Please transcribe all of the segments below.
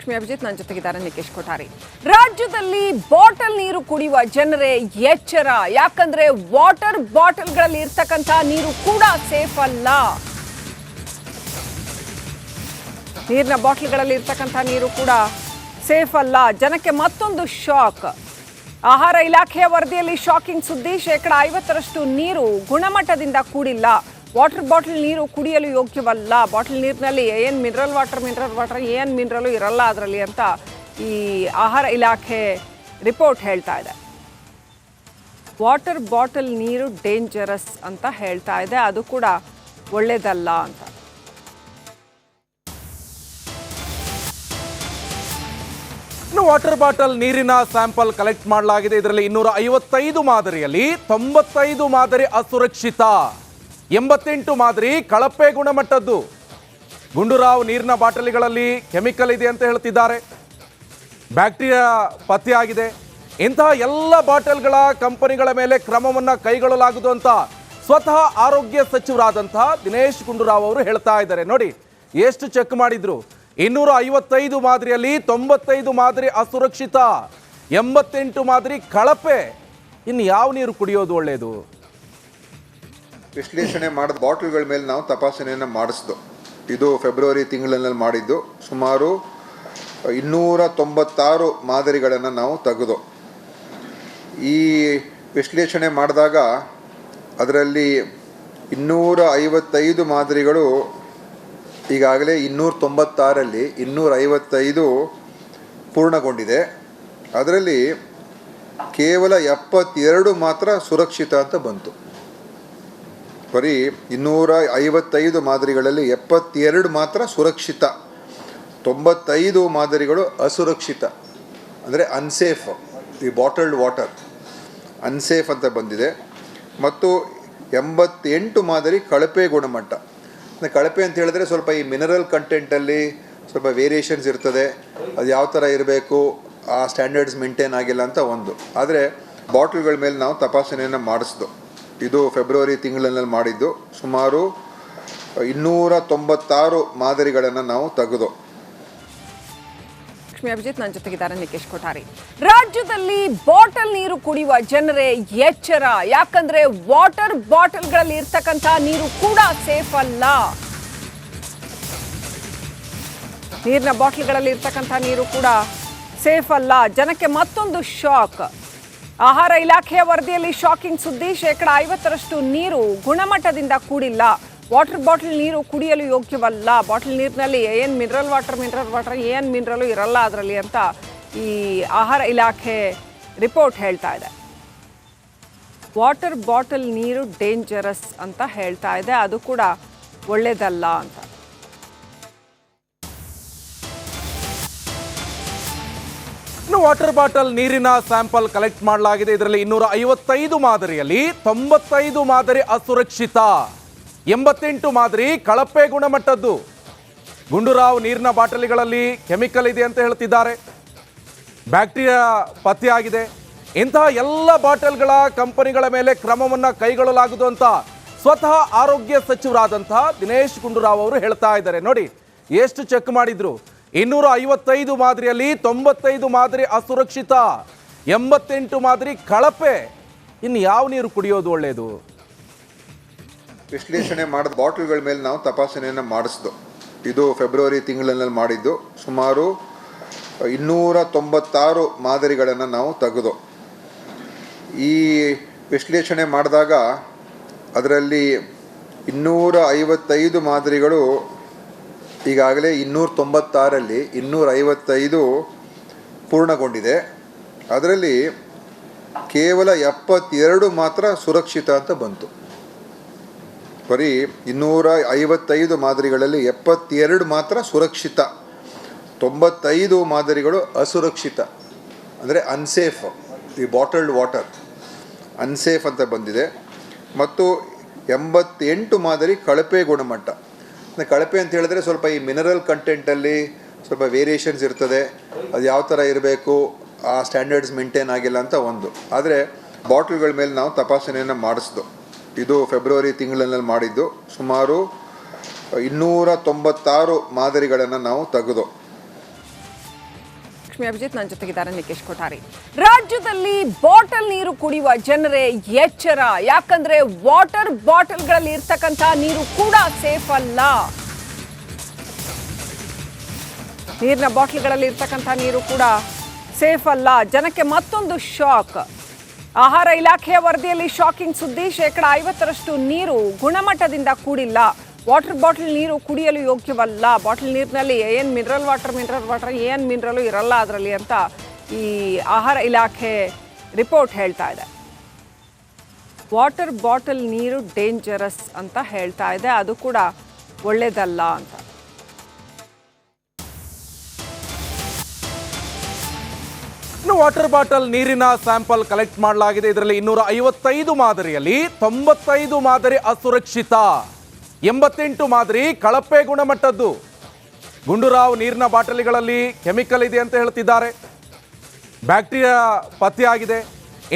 ಲಕ್ಷ್ಮಿ ಅಭಿಜಿತ್ ನನ್ನ ಜೊತೆಗಿದ್ದಾರೆ ನಿಕೇಶ್ ಕೊಠಾರಿ. ರಾಜ್ಯದಲ್ಲಿ ಬಾಟಲ್ ನೀರು ಕುಡಿಯುವ ಜನರೇ ಎಚ್ಚರ. ಯಾಕಂದ್ರೆ ವಾಟರ್ ಬಾಟಲ್ಗಳಲ್ಲಿ ಇರ್ತಕ್ಕಂಥ ನೀರು ಕೂಡ ಸೇಫ್ ಅಲ್ಲ. ನೀರಿನ ಬಾಟಲ್ಗಳಲ್ಲಿ ಇರ್ತಕ್ಕಂಥ ನೀರು ಕೂಡ ಸೇಫ್ ಅಲ್ಲ. ಜನಕ್ಕೆ ಮತ್ತೊಂದು ಶಾಕ್. ಆಹಾರ ಇಲಾಖೆಯ ವರದಿಯಲ್ಲಿ ಶಾಕಿಂಗ್ ಸುದ್ದಿ. 50% ನೀರು ಗುಣಮಟ್ಟದಿಂದ ಕೂಡಿಲ್ಲ. ವಾಟರ್ ಬಾಟಲ್ ನೀರು ಕುಡಿಯಲು ಯೋಗ್ಯವಲ್ಲ. ಬಾಟಲ್ ನೀರಿನಲ್ಲಿ ಏನು ಮಿನರಲ್ ವಾಟರ್ ಏನು ಮಿನರಲು ಇರಲ್ಲ ಅದರಲ್ಲಿ ಅಂತ ಈ ಆಹಾರ ಇಲಾಖೆ ರಿಪೋರ್ಟ್ ಹೇಳ್ತಾ ಇದೆ. ವಾಟರ್ ಬಾಟಲ್ ನೀರು ಡೇಂಜರಸ್ ಅಂತ ಹೇಳ್ತಾ ಇದೆ. ಅದು ಕೂಡ ಒಳ್ಳೆಯದಲ್ಲ ಅಂತ. ಇನ್ನು ವಾಟರ್ ಬಾಟಲ್ ನೀರಿನ ಸ್ಯಾಂಪಲ್ ಕಲೆಕ್ಟ್ ಮಾಡಲಾಗಿದೆ. ಇದರಲ್ಲಿ 255 ಮಾದರಿಯಲ್ಲಿ 95 ಮಾದರಿ ಅಸುರಕ್ಷಿತ, 88 ಮಾದರಿ ಕಳಪೆ ಗುಣಮಟ್ಟದ್ದು. ಗುಂಡೂರಾವ್ ನೀರಿನ ಬಾಟಲಿಗಳಲ್ಲಿ ಕೆಮಿಕಲ್ ಇದೆ ಅಂತ ಹೇಳ್ತಿದ್ದಾರೆ. ಬ್ಯಾಕ್ಟೀರಿಯಾ ಪತ್ತೆಯಾಗಿದೆ. ಇಂತಹ ಎಲ್ಲ ಬಾಟಲ್ಗಳ ಕಂಪನಿಗಳ ಮೇಲೆ ಕ್ರಮವನ್ನು ಕೈಗೊಳ್ಳಲಾಗುವುದು ಅಂತ ಸ್ವತಃ ಆರೋಗ್ಯ ಸಚಿವರಾದಂತಹ ದಿನೇಶ್ ಗುಂಡೂರಾವ್ ಅವರು ಹೇಳ್ತಾ ಇದ್ದಾರೆ. ನೋಡಿ ಎಷ್ಟು ಚೆಕ್ ಮಾಡಿದ್ರು. 255 ಮಾದರಿಯಲ್ಲಿ 95 ಮಾದರಿ ಅಸುರಕ್ಷಿತ, 88 ಮಾದರಿ ಕಳಪೆ. ಇನ್ನು ಯಾವ ನೀರು ಕುಡಿಯೋದು ಒಳ್ಳೆಯದು? ವಿಶ್ಲೇಷಣೆ ಮಾಡಿದ ಬಾಟಲ್ಗಳ ಮೇಲೆ ನಾವು ತಪಾಸಣೆಯನ್ನು ಮಾಡಿಸಿದ್ದು. ಇದು ಫೆಬ್ರವರಿ ತಿಂಗಳಲ್ಲಿ ಮಾಡಿದ್ದು. ಸುಮಾರು 296 ಮಾದರಿಗಳನ್ನು ನಾವು ತೆಗೆದು ಈ ವಿಶ್ಲೇಷಣೆ ಮಾಡಿದಾಗ ಅದರಲ್ಲಿ 255 ಮಾದರಿಗಳು ಈಗಾಗಲೇ 296ರಲ್ಲಿ 255 ಪೂರ್ಣಗೊಂಡಿದೆ. ಅದರಲ್ಲಿ ಕೇವಲ 72 ಮಾತ್ರ ಸುರಕ್ಷಿತ ಅಂತ ಬಂತು. ಬರೀ 255 ಮಾದರಿಗಳಲ್ಲಿ 72 ಮಾತ್ರ ಸುರಕ್ಷಿತ, 95 ಮಾದರಿಗಳು ಅಸುರಕ್ಷಿತ, ಅಂದರೆ ಅನ್ಸೇಫ್. ಈ ಬಾಟಲ್ಡ್ ವಾಟರ್ ಅನ್ಸೇಫ್ ಅಂತ ಬಂದಿದೆ. ಮತ್ತು 88 ಮಾದರಿ ಕಳಪೆ ಗುಣಮಟ್ಟ. ಕಳಪೆ ಅಂತ ಹೇಳಿದ್ರೆ ಸ್ವಲ್ಪ ಈ ಮಿನರಲ್ ಕಂಟೆಂಟಲ್ಲಿ ಸ್ವಲ್ಪ ವೇರಿಯೇಷನ್ಸ್ ಇರ್ತದೆ. ಅದು ಯಾವ ಥರ ಇರಬೇಕು, ಆ ಸ್ಟ್ಯಾಂಡರ್ಡ್ಸ್ ಮೇಂಟೈನ್ ಆಗಿಲ್ಲ ಅಂತ ಒಂದು. ಆದರೆ ಬಾಟಲ್ಗಳ ಮೇಲೆ ನಾವು ತಪಾಸಣೆಯನ್ನು ಮಾಡಿಸಿದ್ದು. ಇದು ಫೆಬ್ರವರಿ ತಿಂಗಳಲ್ಲಿ ಮಾಡಿದ್ದು. ಸುಮಾರು 296 ಮಾದರಿಗಳನ್ನು ನಾವು ತೆಗೆದು. ಲಕ್ಷ್ಮಿ ಅಭಿಜಿತ್ ನನ್ನ ಜೊತೆಗಿದ್ದಾರೆ ನಿಕೇಶ್ ಕೊಠಾರಿ. ರಾಜ್ಯದಲ್ಲಿ ಬಾಟಲ್ ನೀರು ಕುಡಿಯುವ ಜನರೇ ಎಚ್ಚರ. ಯಾಕಂದ್ರೆ ವಾಟರ್ ಬಾಟಲ್ಗಳಲ್ಲಿ ಇರ್ತಕ್ಕಂಥ ನೀರು ಕೂಡ ಸೇಫ್ ಅಲ್ಲ. ನೀರಿನ ಬಾಟಲ್ಗಳಲ್ಲಿ ಇರ್ತಕ್ಕಂಥ ನೀರು ಕೂಡ ಸೇಫ್ ಅಲ್ಲ. ಜನಕ್ಕೆ ಮತ್ತೊಂದು ಶಾಕ್. ಆಹಾರ ಇಲಾಖೆಯ ವರದಿಯಲ್ಲಿ ಶಾಕಿಂಗ್ ಸುದ್ದಿ. 50% ನೀರು ಗುಣಮಟ್ಟದಿಂದ ಕೂಡಿಲ್ಲ. ವಾಟರ್ ಬಾಟಲ್ ನೀರು ಕುಡಿಯಲು ಯೋಗ್ಯವಲ್ಲ. ಬಾಟಲ್ ನೀರಿನಲ್ಲಿ ಏನು ಮಿನರಲ್ ವಾಟರ್ ಏನು ಮಿನರಲು ಇರಲ್ಲ ಅದರಲ್ಲಿ ಅಂತ ಈ ಆಹಾರ ಇಲಾಖೆ ರಿಪೋರ್ಟ್ ಹೇಳ್ತಾ ಇದೆ. ವಾಟರ್ ಬಾಟಲ್ ನೀರು ಡೇಂಜರಸ್ ಅಂತ ಹೇಳ್ತಾ ಇದೆ. ಅದು ಕೂಡ ಒಳ್ಳೆಯದಲ್ಲ ಅಂತ. ಇನ್ನು ವಾಟರ್ ಬಾಟಲ್ ನೀರಿನ ಸ್ಯಾಂಪಲ್ ಕಲೆಕ್ಟ್ ಮಾಡಲಾಗಿದೆ. ಇದರಲ್ಲಿ 255 ಮಾದರಿಯಲ್ಲಿ 95 ಮಾದರಿ ಅಸುರಕ್ಷಿತ, 88 ಮಾದರಿ ಕಳಪೆ ಗುಣಮಟ್ಟದ್ದು. ಗುಂಡೂರಾವ್ ನೀರಿನ ಬಾಟಲಿಗಳಲ್ಲಿ ಕೆಮಿಕಲ್ ಇದೆ ಅಂತ ಹೇಳ್ತಿದ್ದಾರೆ. ಬ್ಯಾಕ್ಟೀರಿಯಾ ಪತ್ತೆಯಾಗಿದೆ. ಇಂತಹ ಎಲ್ಲ ಬಾಟಲ್ಗಳ ಕಂಪನಿಗಳ ಮೇಲೆ ಕ್ರಮವನ್ನು ಕೈಗೊಳ್ಳಲಾಗುವುದು ಅಂತ ಸ್ವತಃ ಆರೋಗ್ಯ ಸಚಿವರಾದಂತಹ ದಿನೇಶ್ ಗುಂಡೂರಾವ್ ಅವರು ಹೇಳ್ತಾ ಇದ್ದಾರೆ. ನೋಡಿ ಎಷ್ಟು ಚೆಕ್ ಮಾಡಿದ್ರು. 255 ಮಾದರಿಯಲ್ಲಿ 95 ಮಾದರಿ ಅಸುರಕ್ಷಿತ, 88 ಮಾದರಿ ಕಳಪೆ. ಇನ್ನು ಯಾವ ನೀರು ಕುಡಿಯೋದು ಒಳ್ಳೆಯದು? ವಿಶ್ಲೇಷಣೆ ಮಾಡಿದ ಬಾಟಲ್ಗಳ ಮೇಲೆ ನಾವು ತಪಾಸಣೆಯನ್ನು ಮಾಡಿಸಿದ್ದು. ಇದು ಫೆಬ್ರವರಿ ತಿಂಗಳಲ್ಲಿ ಮಾಡಿದ್ದು. ಸುಮಾರು 296 ಮಾದರಿಗಳನ್ನು ನಾವು ತೆಗೆದು ಈ ವಿಶ್ಲೇಷಣೆ ಮಾಡಿದಾಗ ಅದರಲ್ಲಿ 255 ಮಾದರಿಗಳು ಈಗಾಗಲೇ 296ರಲ್ಲಿ 255 ಪೂರ್ಣಗೊಂಡಿದೆ. ಅದರಲ್ಲಿ ಕೇವಲ 72 ಮಾತ್ರ ಸುರಕ್ಷಿತ ಅಂತ ಬಂತು. ಬರೀ 255 ಮಾದರಿಗಳಲ್ಲಿ 72 ಮಾತ್ರ ಸುರಕ್ಷಿತ, 95 ಮಾದರಿಗಳು ಅಸುರಕ್ಷಿತ, ಅಂದರೆ ಅನ್ಸೇಫ್. ಈ ಬಾಟಲ್ಡ್ ವಾಟರ್ ಅನ್ಸೇಫ್ ಅಂತ ಬಂದಿದೆ. ಮತ್ತು 88 ಮಾದರಿ ಕಳಪೆ ಗುಣಮಟ್ಟ. ಕಳಪೆ ಅಂತ ಹೇಳಿದ್ರೆ ಸ್ವಲ್ಪ ಈ ಮಿನರಲ್ ಕಂಟೆಂಟಲ್ಲಿ ಸ್ವಲ್ಪ ವೇರಿಯೇಷನ್ಸ್ ಇರ್ತದೆ. ಅದು ಯಾವ ಥರ ಇರಬೇಕು, ಆ ಸ್ಟ್ಯಾಂಡರ್ಡ್ಸ್ ಮೇಂಟೈನ್ ಆಗಿಲ್ಲ ಅಂತ ಒಂದು. ಆದರೆ ಬಾಟಲ್ಗಳ ಮೇಲೆ ನಾವು ತಪಾಸಣೆಯನ್ನು ಮಾಡಿಸಿದ್ದು. ಇದು ಫೆಬ್ರವರಿ ತಿಂಗಳಲ್ಲಿ ಮಾಡಿದ್ದು. ಸುಮಾರು 296 ಮಾದರಿಗಳನ್ನು ನಾವು ತೆಗೆದು ಲಕ್ಷ್ಮೀ ಅಭಿಜಿತ್, ನನ್ನ ಜೊತೆಗಿದ್ದಾರೆ ನಿಕೇಶ್ ಕೊಠಾರಿ. ರಾಜ್ಯದಲ್ಲಿ ಬಾಟಲ್ ನೀರು ಕುಡಿಯುವ ಜನರೇ ಎಚ್ಚರ, ಯಾಕಂದ್ರೆ ವಾಟರ್ ಬಾಟಲ್ಗಳಲ್ಲಿ ಇರ್ತಕ್ಕಂಥ ನೀರು ಕೂಡ ಸೇಫ್ ಅಲ್ಲ. ನೀರಿನ ಬಾಟಲ್ಗಳಲ್ಲಿ ಇರ್ತಕ್ಕಂಥ ನೀರು ಕೂಡ ಸೇಫ್ ಅಲ್ಲ. ಜನಕ್ಕೆ ಮತ್ತೊಂದು ಶಾಕ್. ಆಹಾರ ಇಲಾಖೆಯ ವರದಿಯಲ್ಲಿ ಶಾಕಿಂಗ್ ಸುದ್ದಿ. 50% ನೀರು ಗುಣಮಟ್ಟದಿಂದ ಕೂಡಿಲ್ಲ. ವಾಟರ್ ಬಾಟಲ್ ನೀರು ಕುಡಿಯಲು ಯೋಗ್ಯವಲ್ಲ. ಬಾಟಲ್ ನೀರಿನಲ್ಲಿ ಏನು ಮಿನರಲ್ ವಾಟರ್ ಏನು ಮಿನರಲು ಇರಲ್ಲ ಅದರಲ್ಲಿ ಅಂತ ಈ ಆಹಾರ ಇಲಾಖೆ ರಿಪೋರ್ಟ್ ಹೇಳ್ತಾ ಇದೆ. ವಾಟರ್ ಬಾಟಲ್ ನೀರು ಡೇಂಜರಸ್ ಅಂತ ಹೇಳ್ತಾ ಇದೆ, ಅದು ಕೂಡ ಒಳ್ಳೆಯದಲ್ಲ ಅಂತ. ಇನ್ನು ವಾಟರ್ ಬಾಟಲ್ ನೀರಿನ ಸ್ಯಾಂಪಲ್ ಕಲೆಕ್ಟ್ ಮಾಡಲಾಗಿದೆ. ಇದರಲ್ಲಿ 255 ಮಾದರಿಯಲ್ಲಿ 95 ಮಾದರಿ ಅಸುರಕ್ಷಿತ, 88 ಮಾದರಿ ಕಳಪೆ ಗುಣಮಟ್ಟದ್ದು. ಗುಂಡೂರಾವ್ ನೀರಿನ ಬಾಟಲಿಗಳಲ್ಲಿ ಕೆಮಿಕಲ್ ಇದೆ ಅಂತ ಹೇಳ್ತಿದ್ದಾರೆ, ಬ್ಯಾಕ್ಟೀರಿಯಾ ಪತ್ತೆಯಾಗಿದೆ.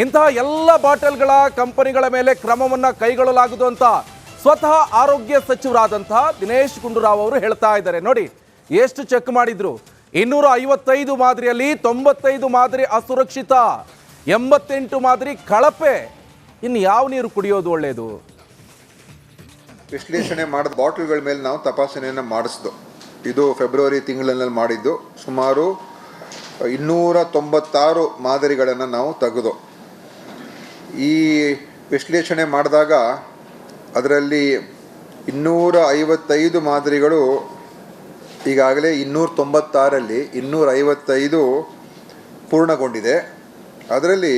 ಇಂತಹ ಎಲ್ಲ ಬಾಟಲ್ಗಳ ಕಂಪನಿಗಳ ಮೇಲೆ ಕ್ರಮವನ್ನು ಕೈಗೊಳ್ಳಲಾಗುವುದು ಅಂತ ಸ್ವತಃ ಆರೋಗ್ಯ ಸಚಿವರಾದಂತಹ ದಿನೇಶ್ ಗುಂಡೂರಾವ್ ಅವರು ಹೇಳ್ತಾ ಇದ್ದಾರೆ. ನೋಡಿ ಎಷ್ಟು ಚೆಕ್ ಮಾಡಿದ್ರು. 255 ಮಾದರಿಯಲ್ಲಿ 95 ಮಾದರಿ ಅಸುರಕ್ಷಿತ, 88 ಮಾದರಿ ಕಳಪೆ. ಇನ್ನು ಯಾವ ನೀರು ಕುಡಿಯೋದು ಒಳ್ಳೆಯದು? ವಿಶ್ಲೇಷಣೆ ಮಾಡಿದ ಬಾಟಲ್ಗಳ ಮೇಲೆ ನಾವು ತಪಾಸಣೆಯನ್ನು ಮಾಡಿಸಿದ್ದು. ಇದು ಫೆಬ್ರವರಿ ತಿಂಗಳಲ್ಲಿ ಮಾಡಿದ್ದು. ಸುಮಾರು 296 ಮಾದರಿಗಳನ್ನು ನಾವು ತೆಗೆದು ಈ ವಿಶ್ಲೇಷಣೆ ಮಾಡಿದಾಗ ಅದರಲ್ಲಿ 255 ಮಾದರಿಗಳು ಈಗಾಗಲೇ 296ರಲ್ಲಿ 255 ಪೂರ್ಣಗೊಂಡಿದೆ. ಅದರಲ್ಲಿ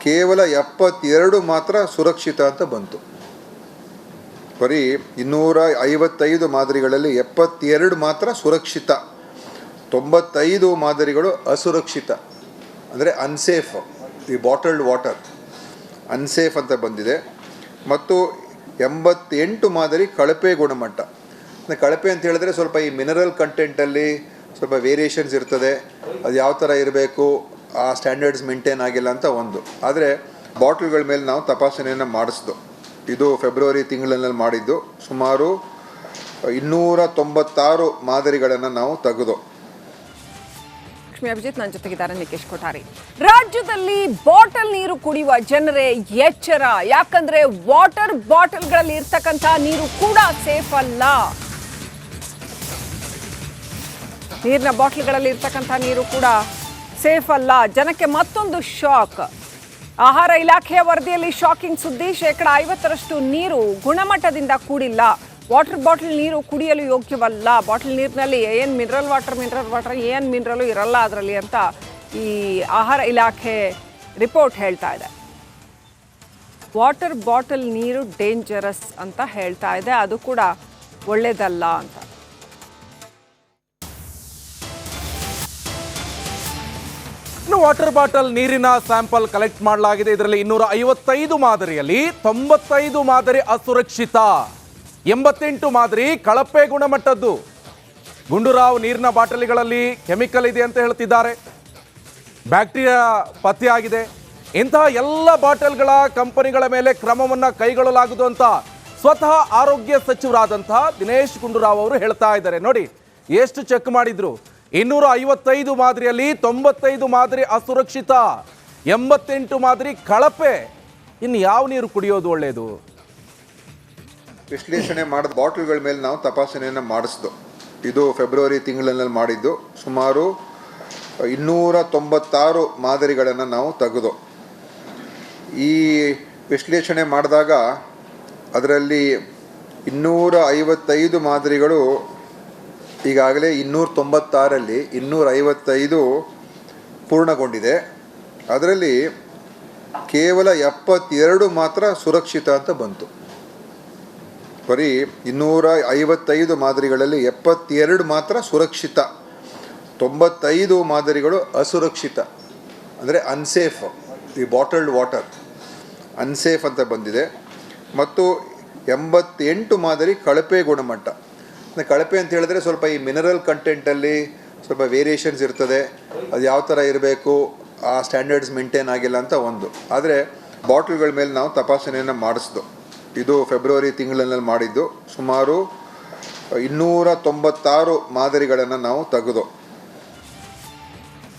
ಕೇವಲ 72 ಮಾತ್ರ ಸುರಕ್ಷಿತ ಅಂತ ಬಂತು. ಬರೀ 255 ಮಾದರಿಗಳಲ್ಲಿ 72 ಮಾತ್ರ ಸುರಕ್ಷಿತ, 95 ಮಾದರಿಗಳು ಅಸುರಕ್ಷಿತ, ಅಂದರೆ ಅನ್ಸೇಫ್. ಈ ಬಾಟಲ್ಡ್ ವಾಟರ್ ಅನ್ಸೇಫ್ ಅಂತ ಬಂದಿದೆ. ಮತ್ತು 88 ಮಾದರಿ ಕಳಪೆ ಗುಣಮಟ್ಟ. ಕಳಪೆ ಅಂತ ಹೇಳಿದ್ರೆ ಸ್ವಲ್ಪ ಈ ಮಿನರಲ್ ಕಂಟೆಂಟಲ್ಲಿ ಸ್ವಲ್ಪ ವೇರಿಯೇಷನ್ಸ್ ಇರ್ತದೆ, ಅದು ಯಾವ ಥರ ಇರಬೇಕು, ಆ ಸ್ಟ್ಯಾಂಡರ್ಡ್ಸ್ ಮೇಂಟೈನ್ ಆಗಿಲ್ಲ ಅಂತ ಒಂದು. ಆದರೆ ಬಾಟಲ್ಗಳ ಮೇಲೆ ನಾವು ತಪಾಸಣೆಯನ್ನು ಮಾಡಿಸಿದ್ದು. ಇದು ಫೆಬ್ರವರಿ ತಿಂಗಳಲ್ಲಿ ಮಾಡಿದ್ದು. ಸುಮಾರು 296 ಮಾದರಿಗಳನ್ನು ನಾವು ತೆಗೆದು. ಲಕ್ಷ್ಮೀ ಅಭಿಜಿತ್, ನನ್ನ ಜೊತೆಗಿದ್ದಾರೆ ನಿಕೇಶ್ ಕೊಠಾರಿ. ರಾಜ್ಯದಲ್ಲಿ ಬಾಟಲ್ ನೀರು ಕುಡಿಯುವ ಜನರೇ ಎಚ್ಚರ, ಯಾಕಂದ್ರೆ ವಾಟರ್ ಬಾಟಲ್ಗಳಲ್ಲಿ ಇರ್ತಕ್ಕಂಥ ನೀರು ಕೂಡ ಸೇಫ್ ಅಲ್ಲ. ನೀರಿನ ಬಾಟಲ್ಗಳಲ್ಲಿ ಇರ್ತಕ್ಕಂಥ ನೀರು ಕೂಡ ಸೇಫ್ ಅಲ್ಲ. ಜನಕ್ಕೆ ಮತ್ತೊಂದು ಶಾಕ್. ಆಹಾರ ಇಲಾಖೆಯ ವರದಿಯಲ್ಲಿ ಶಾಕಿಂಗ್ ಸುದ್ದಿ. 50% ನೀರು ಗುಣಮಟ್ಟದಿಂದ ಕೂಡಿಲ್ಲ. ವಾಟರ್ ಬಾಟಲ್ ನೀರು ಕುಡಿಯಲು ಯೋಗ್ಯವಲ್ಲ. ಬಾಟಲ್ ನೀರಿನಲ್ಲಿ ಏನು ಮಿನರಲ್ ವಾಟರ್ ಏನು ಮಿನರಲು ಇರಲ್ಲ ಅದರಲ್ಲಿ ಅಂತ ಈ ಆಹಾರ ಇಲಾಖೆ ರಿಪೋರ್ಟ್ ಹೇಳ್ತಾ ಇದೆ. ವಾಟರ್ ಬಾಟಲ್ ನೀರು ಡೇಂಜರಸ್ ಅಂತ ಹೇಳ್ತಾ ಇದೆ, ಅದು ಕೂಡ ಒಳ್ಳೆಯದಲ್ಲ ಅಂತ. ಇನ್ನು ವಾಟರ್ ಬಾಟಲ್ ನೀರಿನ ಸ್ಯಾಂಪಲ್ ಕಲೆಕ್ಟ್ ಮಾಡಲಾಗಿದೆ. ಇದರಲ್ಲಿ 255 ಮಾದರಿಯಲ್ಲಿ 95 ಮಾದರಿ ಅಸುರಕ್ಷಿತ, 88 ಮಾದರಿ ಕಳಪೆ ಗುಣಮಟ್ಟದ್ದು. ಗುಂಡೂರಾವ್ ನೀರಿನ ಬಾಟಲಿಗಳಲ್ಲಿ ಕೆಮಿಕಲ್ ಇದೆ ಅಂತ ಹೇಳ್ತಿದ್ದಾರೆ, ಬ್ಯಾಕ್ಟೀರಿಯಾ ಪತ್ತೆಯಾಗಿದೆ. ಇಂತಹ ಎಲ್ಲ ಬಾಟಲ್ಗಳ ಕಂಪನಿಗಳ ಮೇಲೆ ಕ್ರಮವನ್ನು ಕೈಗೊಳ್ಳಲಾಗುವುದು ಅಂತ ಸ್ವತಃ ಆರೋಗ್ಯ ಸಚಿವರಾದಂತಹ ದಿನೇಶ್ ಗುಂಡೂರಾವ್ ಅವರು ಹೇಳ್ತಾ ಇದ್ದಾರೆ. ನೋಡಿ ಎಷ್ಟು ಚೆಕ್ ಮಾಡಿದ್ರು. 255 ಮಾದರಿಯಲ್ಲಿ 95 ಮಾದರಿ ಅಸುರಕ್ಷಿತ, 88 ಮಾದರಿ ಕಳಪೆ. ಇನ್ನು ಯಾವ ನೀರು ಕುಡಿಯೋದು ಒಳ್ಳೆಯದು? ವಿಶ್ಲೇಷಣೆ ಮಾಡಿದ ಬಾಟಲ್ಗಳ ಮೇಲೆ ನಾವು ತಪಾಸಣೆಯನ್ನು ಮಾಡಿಸಿದ್ದು. ಇದು ಫೆಬ್ರವರಿ ತಿಂಗಳಲ್ಲಿ ಮಾಡಿದ್ದು. ಸುಮಾರು 296 ಮಾದರಿಗಳನ್ನು ನಾವು ತೆಗೆದು ಈ ವಿಶ್ಲೇಷಣೆ ಮಾಡಿದಾಗ ಅದರಲ್ಲಿ 255 ಮಾದರಿಗಳು ಈಗಾಗಲೇ 296ರಲ್ಲಿ 255 ಪೂರ್ಣಗೊಂಡಿದೆ. ಅದರಲ್ಲಿ ಕೇವಲ 72 ಮಾತ್ರ ಸುರಕ್ಷಿತ ಅಂತ ಬಂತು. ಬರೀ 255 ಮಾದರಿಗಳಲ್ಲಿ 72 ಮಾತ್ರ ಸುರಕ್ಷಿತ, 95 ಮಾದರಿಗಳು ಅಸುರಕ್ಷಿತ, ಅಂದರೆ ಅನ್ಸೇಫ್. ಈ ಬಾಟಲ್ಡ್ ವಾಟರ್ ಅನ್ಸೇಫ್ ಅಂತ ಬಂದಿದೆ. ಮತ್ತು 88 ಮಾದರಿ ಕಳಪೆ ಗುಣಮಟ್ಟ. ಕಳಪೆ ಅಂತ ಹೇಳಿದ್ರೆ ಸ್ವಲ್ಪ ಈ ಮಿನರಲ್ ಕಂಟೆಂಟಲ್ಲಿ ಸ್ವಲ್ಪ ವೇರಿಯೇಷನ್ಸ್ ಇರ್ತದೆ, ಅದು ಯಾವ ಥರ ಇರಬೇಕು, ಆ ಸ್ಟ್ಯಾಂಡರ್ಡ್ಸ್ ಮೇಂಟೈನ್ ಆಗಿಲ್ಲ ಅಂತ ಒಂದು. ಆದರೆ ಬಾಟಲ್ಗಳ ಮೇಲೆ ನಾವು ತಪಾಸಣೆಯನ್ನು ಮಾಡಿಸಿದ್ದು. ಇದು ಫೆಬ್ರವರಿ ತಿಂಗಳಲ್ಲಿ ಮಾಡಿದ್ದು. ಸುಮಾರು 296 ಮಾದರಿಗಳನ್ನು ನಾವು ತೆಗೆದು